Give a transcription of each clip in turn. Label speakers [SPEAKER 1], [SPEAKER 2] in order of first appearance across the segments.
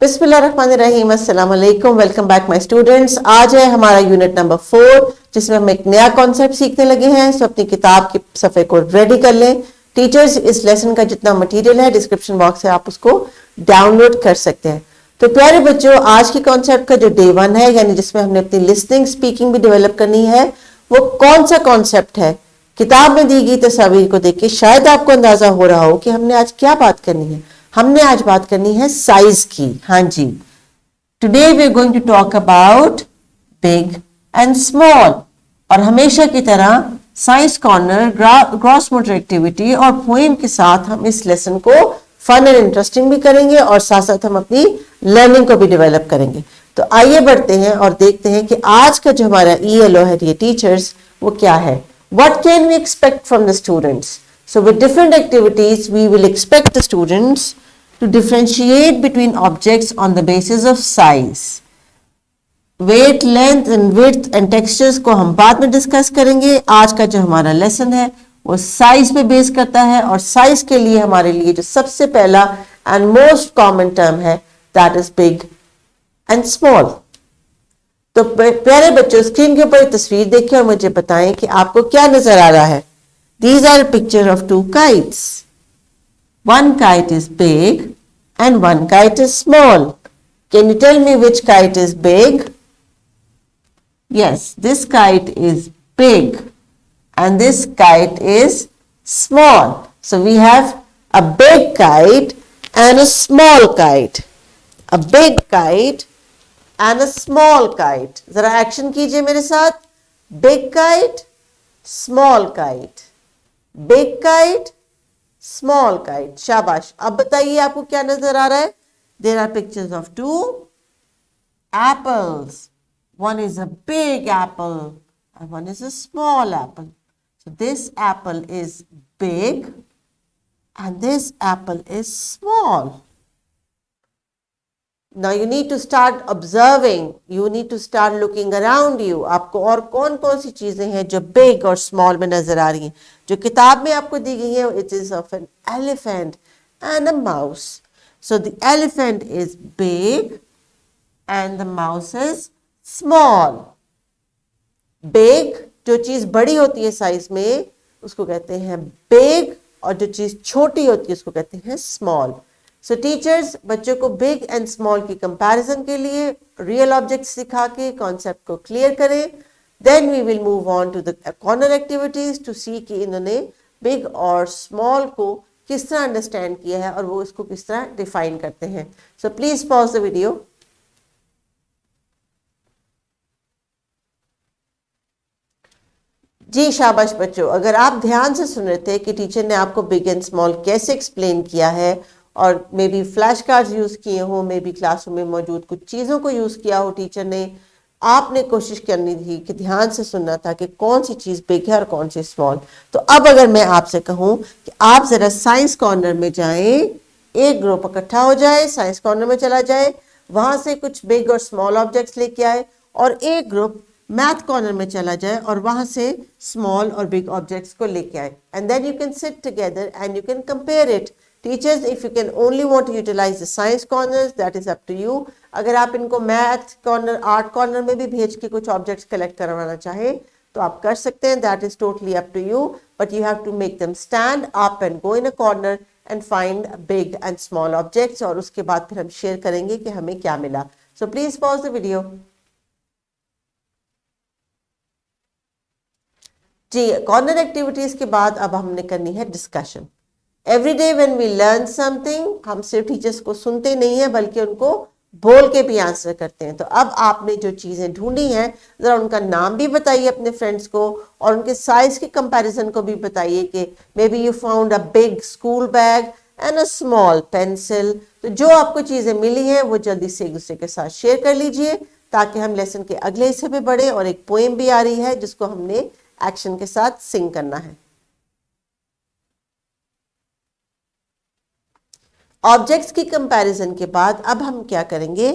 [SPEAKER 1] बिस्मिल्लाहिर्रहमानिर्रहीम, अस्सलाम वालेकुम, वेलकम बैक माय स्टूडेंट्स। आज है हमारा यूनिट नंबर 4 जिसमें हम एक नया कॉन्सेप्ट सीखने लगे हैं। सो अपनी किताब के सफ़े को रेडी कर लें। टीचर्स, इस लेसन का जितना मटेरियल है डिस्क्रिप्शन बॉक्स से आप उसको डाउनलोड कर सकते हैं। तो प्यारे बच्चों, आज की कॉन्सेप्ट का जो डे 1 है, यानी जिसमें हमने अपनी लिसनिंग स्पीकिंग भी डेवलप करनी है, वो कौन सा कॉन्सेप्ट है? किताब में दी गई तस्वीर को देख के शायद आपको अंदाजा हो रहा हो कि हमने आज क्या बात करनी है। हमने आज बात करनी है साइज की। हाँ जी, today we are going to talk about big and small. और हमेशा की तरह science corner, gross motor activity और पोएम के साथ हम इस लेसन को फन एंड इंटरेस्टिंग भी करेंगे और साथ साथ हम अपनी लर्निंग को भी डेवलप करेंगे। तो आइए बढ़ते हैं और देखते हैं कि आज का जो हमारा ELO है, ये टीचर्स, वो क्या है। What can we expect from the students? So with different activities, we will expect the students to differentiate between objects on the basis of size. Weight, length and width and textures को हम बाद में discuss करेंगे। आज का जो हमारा lesson है वो साइज पे बेस करता है, और साइज के लिए हमारे लिए जो सबसे पहला एंड मोस्ट कॉमन टर्म है, that is big and small. तो प्यारे बच्चों, स्क्रीन के ऊपर तस्वीर देखिए और मुझे बताएं कि आपको क्या नजर आ रहा है। These are a picture of two kites. One kite is big and one kite is small. Can you tell me which kite is big? Yes, this kite is big and this kite is small. So we have a big kite and a small kite. A big kite and a small kite. जरा action कीजिए मेरे साथ। Big kite, small kite. Big kite, small kite. शाबाश। अब बताइए आपको क्या नजर आ रहा है? There are pictures of two apples. One is a big apple and one is a small apple. So this apple is big and this apple is small. Now you need to start observing. You need to start looking around you. आपको और कौन कौन सी चीजें हैं जो big और small में नजर आ रही हैं? जो किताब में आपको दी गई है, it is of an elephant and a mouse. So the elephant is big and the mouse is small. Big, जो चीज बड़ी होती है साइज में, उसको कहते हैं big, और जो चीज छोटी होती है उसको कहते हैं small. सो टीचर्स, बच्चों को बिग एंड स्मॉल की कंपैरिजन के लिए रियल ऑब्जेक्ट्स सिखा के कॉन्सेप्ट को क्लियर करें। Then we will move on to the corner activities to see कि इन्होंने बिग और स्मॉल को किस तरह अंडरस्टैंड किया है और वो इसको किस तरह डिफाइन करते हैं। So please pause the video. जी शाबाश बच्चों, अगर आप ध्यान से सुन रहे थे कि टीचर ने आपको बिग एंड स्मॉल कैसे एक्सप्लेन किया है, और may be flash cards use किए हो, मे बी क्लासरूम में मौजूद कुछ चीज़ों को यूज़ किया हो टीचर ने, आपने कोशिश करनी थी कि ध्यान से सुनना था कि कौन सी चीज़ बिग है और कौन सी स्मॉल। तो अब अगर मैं आपसे कहूँ कि आप ज़रा साइंस कॉर्नर में जाएं, एक ग्रुप इकट्ठा हो जाए, साइंस कॉर्नर में चला जाए, वहाँ से कुछ बिग और स्मॉल ऑब्जेक्ट्स लेके आए, और एक ग्रुप मैथ कॉर्नर में चला जाए और वहाँ से स्मॉल और बिग ऑब्जेक्ट्स को लेके आए, and then you can sit together and you can compare it. Teachers, if you can only want to utilize the science corners, that is up to you. अगर आप इनको मैथ कॉर्नर, आर्ट कॉर्नर में भी भेज के कुछ objects collect करवाना चाहें तो आप कर सकते हैं। That is totally up to you, but you have to make them stand up and go in a corner and find big and small objects, और उसके बाद फिर हम शेयर करेंगे कि हमें क्या मिला। So please pause the video. जी, कॉर्नर एक्टिविटीज के बाद अब हमने करनी है discussion. Every day when we learn something, हम सिर्फ टीचर्स को सुनते नहीं हैं बल्कि उनको बोल के भी आंसर करते हैं। तो अब आपने जो चीज़ें ढूंढी हैं, ज़रा उनका नाम भी बताइए अपने फ्रेंड्स को, और उनके साइज के कंपैरिजन को भी बताइए कि may be you found a big school bag and a small pencil. तो जो आपको चीज़ें मिली हैं वो जल्दी से एक दूसरे के साथ शेयर कर लीजिए ताकि हम लेसन के अगले हिस्से पे बढ़े। और एक पोएम भी आ रही है जिसको हमने एक्शन के साथ सिंग करना है। ऑब्जेक्ट्स की कंपैरिजन के बाद अब हम क्या करेंगे,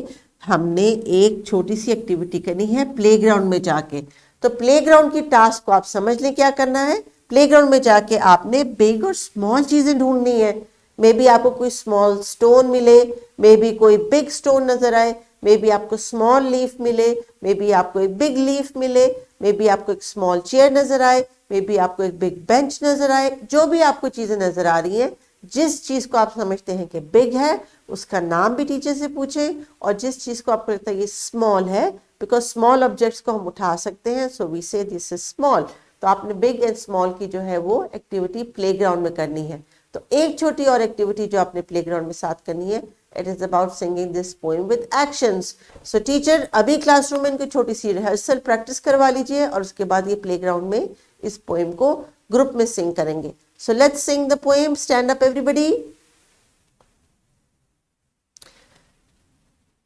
[SPEAKER 1] हमने एक छोटी सी एक्टिविटी करनी है प्लेग्राउंड में जाके। तो प्लेग्राउंड की टास्क को आप समझ लें क्या करना है। प्लेग्राउंड में जाके आपने बिग और स्मॉल चीजें ढूंढनी है। मे बी आपको कोई स्मॉल स्टोन मिले, मे बी कोई बिग स्टोन नजर आए, मे बी आपको स्मॉल लीफ मिले, मे बी आपको एक बिग लीफ मिले, मे बी आपको एक स्मॉल चेयर नजर आए, मे बी आपको एक बिग बेंच नजर आए, जो भी आपको चीजें नजर आ रही हैं, जिस चीज को आप समझते हैं कि बिग है उसका नाम भी टीचर से पूछें, और जिस चीज को आपको लगता है ये स्मॉल है, बिकॉज स्मॉल ऑब्जेक्ट्स को हम उठा सकते हैं, सो वी से दिस इज स्मॉल, तो आपने बिग एंड स्मॉल की जो है वो एक्टिविटी प्लेग्राउंड में करनी है। तो एक छोटी और एक्टिविटी जो आपने प्लेग्राउंड में साथ करनी है, it is about singing this poem with actions. So teacher अभी क्लासरूम में इनको छोटी सी रिहर्सल प्रैक्टिस करवा लीजिए, और उसके बाद ये प्लेग्राउंड में इस पोएम को ग्रुप में सिंग करेंगे। So let's Singh the poem, stand up everybody.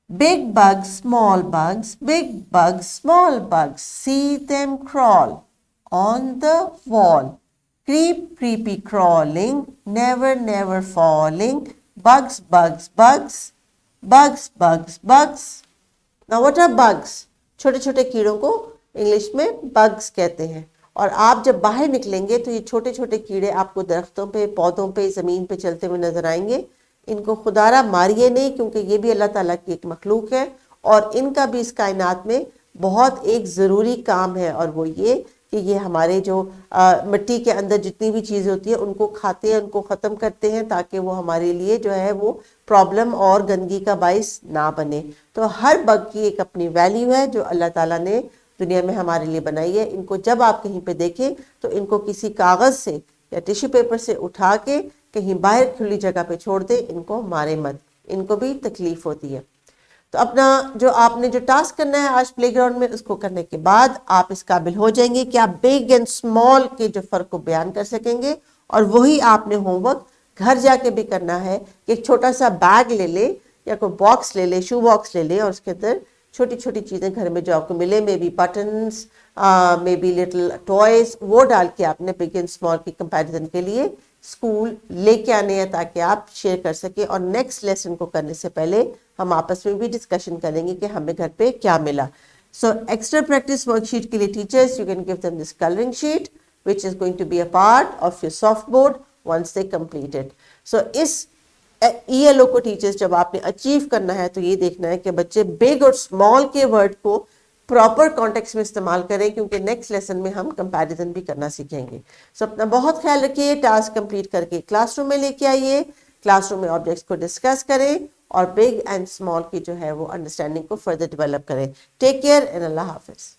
[SPEAKER 1] Big bugs, small bugs, big bugs, small bugs, see them crawl on the wall. Creep, creepy crawling, never, never falling. Bugs, bugs, bugs, bugs, bugs, bugs. Now what are bugs? छोटे छोटे कीड़ों को English में bugs कहते हैं, और आप जब बाहर निकलेंगे तो ये छोटे छोटे कीड़े आपको दरख्तों पे, पौधों पे, ज़मीन पे चलते हुए नजर आएंगे। इनको खुदारा मारिए नहीं, क्योंकि ये भी अल्लाह ताला की एक मखलूक है, और इनका भी इस कायनात में बहुत एक ज़रूरी काम है, और वो ये कि ये हमारे जो मिट्टी के अंदर जितनी भी चीज़ें होती हैं उनको खाते हैं, उनको ख़त्म करते हैं, ताकि वो हमारे लिए जो है वो प्रॉब्लम और गंदगी का बाइस ना बने। तो हर बग की एक अपनी वैल्यू है जो अल्लाह ताला ने दुनिया में हमारे लिए बनाई है। इनको जब आप कहीं पे देखें तो इनको किसी कागज़ से या टिश्यू पेपर से उठा के कहीं बाहर खुली जगह पे छोड़ दे, इनको मारे मत, इनको भी तकलीफ होती है। तो अपना जो आपने जो टास्क करना है आज प्लेग्राउंड में, उसको करने के बाद आप इस काबिल हो जाएंगे कि आप बिग एंड स्मॉल के जो फ़र्क को बयान कर सकेंगे, और वही आपने होमवर्क घर जाके भी करना है कि एक छोटा सा बैग ले ले या कोई बॉक्स ले ले, शू बॉक्स ले ले, और उसके अंदर छोटी छोटी चीज़ें घर में जो आपको मिले, may be buttons, may be little toys, वो डाल के आपने बिग एंड स्मॉल की कंपैरिजन के लिए स्कूल लेके आने हैं, ताकि आप शेयर कर सके। और नेक्स्ट लेसन को करने से पहले हम आपस में भी डिस्कशन करेंगे कि हमें घर पे क्या मिला। सो एक्स्ट्रा प्रैक्टिस वर्कशीट के लिए teachers, you can give them this colouring sheet which is going to be a part of your soft board once they completed. So इस ELO को टीचर्स जब आपने अचीव करना है तो ये देखना है कि बच्चे बिग और स्मॉल के वर्ड को प्रॉपर कॉन्टेक्स्ट में इस्तेमाल करें, क्योंकि नेक्स्ट लेसन में हम कंपैरिजन भी करना सीखेंगे। सो अपना बहुत ख्याल रखिए, टास्क कंप्लीट करके क्लासरूम में लेके आइए, क्लासरूम में ऑब्जेक्ट्स को डिस्कस करें, और बिग एंड स्मॉल की जो है वो अंडरस्टैंडिंग को फर्दर डेवलप करें। टेक केयर एंड अल्लाह हाफिज।